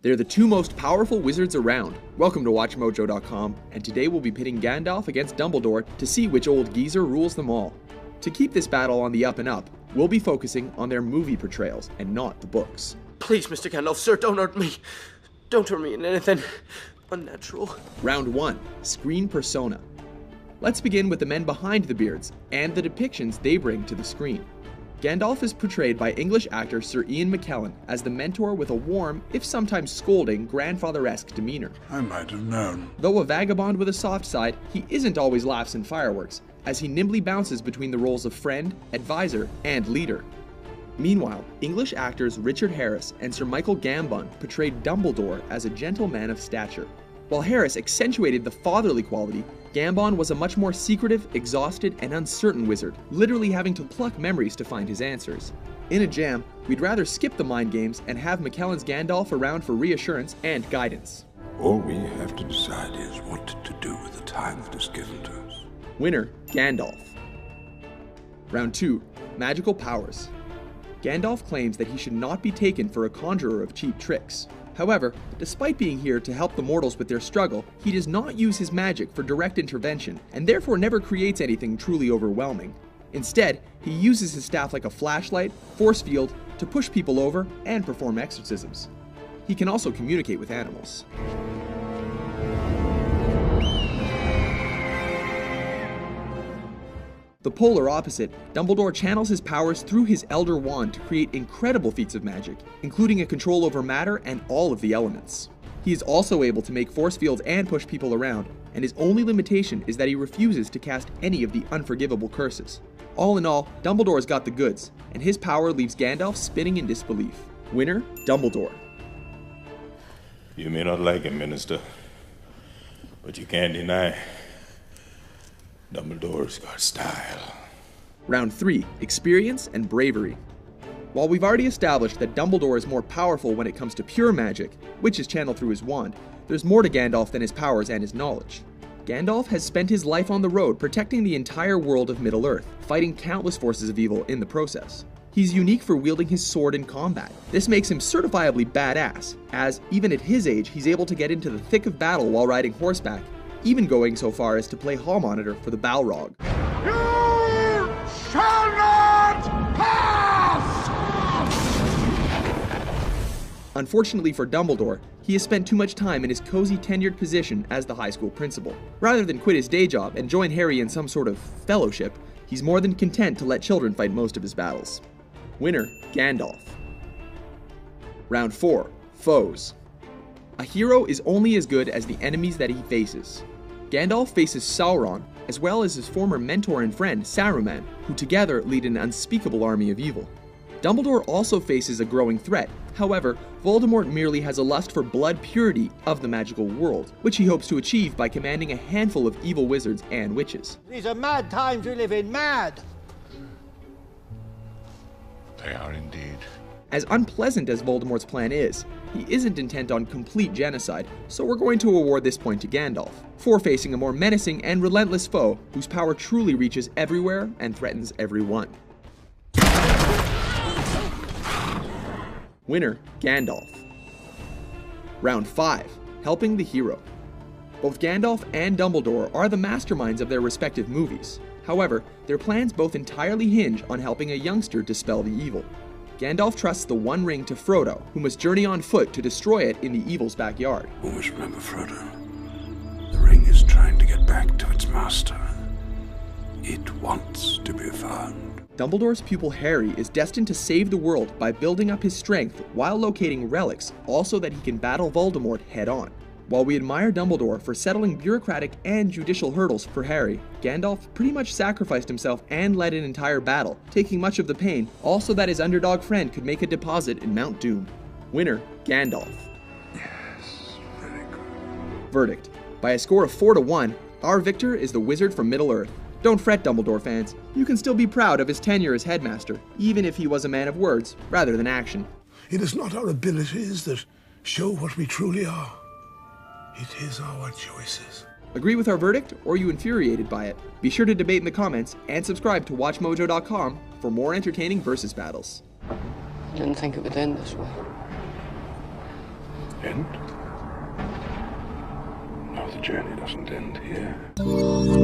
They're the two most powerful wizards around. Welcome to WatchMojo.com, and today we'll be pitting Gandalf against Dumbledore to see which old geezer rules them all. To keep this battle on the up and up, we'll be focusing on their movie portrayals and not the books. Please, Mr. Gandalf, sir, don't hurt me. Don't turn me into anything unnatural. Round 1. Screen Persona. Let's begin with the men behind the beards and the depictions they bring to the screen. Gandalf is portrayed by English actor Sir Ian McKellen as the mentor with a warm, if sometimes scolding, grandfather-esque demeanor. I might have known. Though a vagabond with a soft side, he isn't always laughs and fireworks, as he nimbly bounces between the roles of friend, advisor, and leader. Meanwhile, English actors Richard Harris and Sir Michael Gambon portrayed Dumbledore as a gentleman of stature. While Harris accentuated the fatherly quality, Gambon was a much more secretive, exhausted, and uncertain wizard, literally having to pluck memories to find his answers. In a jam, we'd rather skip the mind games and have McKellen's Gandalf around for reassurance and guidance. All we have to decide is what to do with the time that is given to us. Winner, Gandalf. Round 2. Magical Powers. Gandalf claims that he should not be taken for a conjurer of cheap tricks. However, despite being here to help the mortals with their struggle, he does not use his magic for direct intervention, and therefore never creates anything truly overwhelming. Instead, he uses his staff like a flashlight, force field, to push people over and perform exorcisms. He can also communicate with animals. The polar opposite, Dumbledore channels his powers through his Elder Wand to create incredible feats of magic, including a control over matter and all of the elements. He is also able to make force fields and push people around, and his only limitation is that he refuses to cast any of the unforgivable curses. All in all, Dumbledore's got the goods, and his power leaves Gandalf spinning in disbelief. Winner, Dumbledore. You may not like him, Minister, but you can't deny Dumbledore's got style. Round 3. Experience and Bravery. While we've already established that Dumbledore is more powerful when it comes to pure magic, which is channeled through his wand, there's more to Gandalf than his powers and his knowledge. Gandalf has spent his life on the road protecting the entire world of Middle-earth, fighting countless forces of evil in the process. He's unique for wielding his sword in combat. This makes him certifiably badass, as even at his age he's able to get into the thick of battle while riding horseback, even going so far as to play hall monitor for the Balrog. You shall not pass! Unfortunately for Dumbledore, he has spent too much time in his cozy tenured position as the high school principal. Rather than quit his day job and join Harry in some sort of fellowship, he's more than content to let children fight most of his battles. Winner, Gandalf. Round 4. Foes. A hero is only as good as the enemies that he faces. Gandalf faces Sauron, as well as his former mentor and friend Saruman, who together lead an unspeakable army of evil. Dumbledore also faces a growing threat. However, Voldemort merely has a lust for blood purity of the magical world, which he hopes to achieve by commanding a handful of evil wizards and witches. These are mad times we live in, mad! They are indeed. As unpleasant as Voldemort's plan is, he isn't intent on complete genocide, so we're going to award this point to Gandalf, for facing a more menacing and relentless foe whose power truly reaches everywhere and threatens everyone. Winner, Gandalf. Round 5. Helping the Hero. Both Gandalf and Dumbledore are the masterminds of their respective movies. However, their plans both entirely hinge on helping a youngster dispel the evil. Gandalf trusts the One Ring to Frodo, who must journey on foot to destroy it in the evil's backyard. Always remember, Frodo. The ring is trying to get back to its master. It wants to be found. Dumbledore's pupil Harry is destined to save the world by building up his strength while locating relics, also that he can battle Voldemort head-on. While we admire Dumbledore for settling bureaucratic and judicial hurdles for Harry, Gandalf pretty much sacrificed himself and led an entire battle, taking much of the pain, also that his underdog friend could make a deposit in Mount Doom. Winner, Gandalf. Yes, very good. Verdict. By a score of 4-1, our victor is the wizard from Middle-earth. Don't fret, Dumbledore fans. You can still be proud of his tenure as headmaster, even if he was a man of words rather than action. It is not our abilities that show what we truly are. It is our choices. Agree with our verdict, or are you infuriated by it? Be sure to debate in the comments, and subscribe to WatchMojo.com for more entertaining versus battles. I didn't think it would end this way. End? No, the journey doesn't end here.